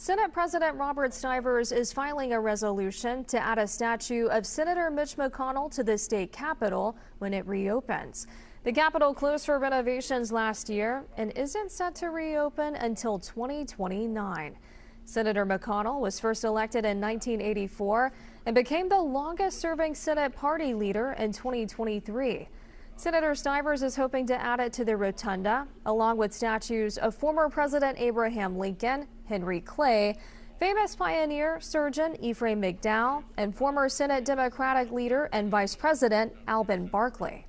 Senate President Robert Stivers is filing a resolution to add a statue of Senator Mitch McConnell to the state capitol when it reopens. The capitol closed for renovations last year and isn't set to reopen until 2029. Senator McConnell was first elected in 1984 and became the longest-serving Senate party leader in 2023. Senator Stivers is hoping to add it to the rotunda, along with statues of former President Abraham Lincoln, Henry Clay, famous pioneer surgeon Ephraim McDowell, and former Senate Democratic leader and Vice President Alvin Barkley.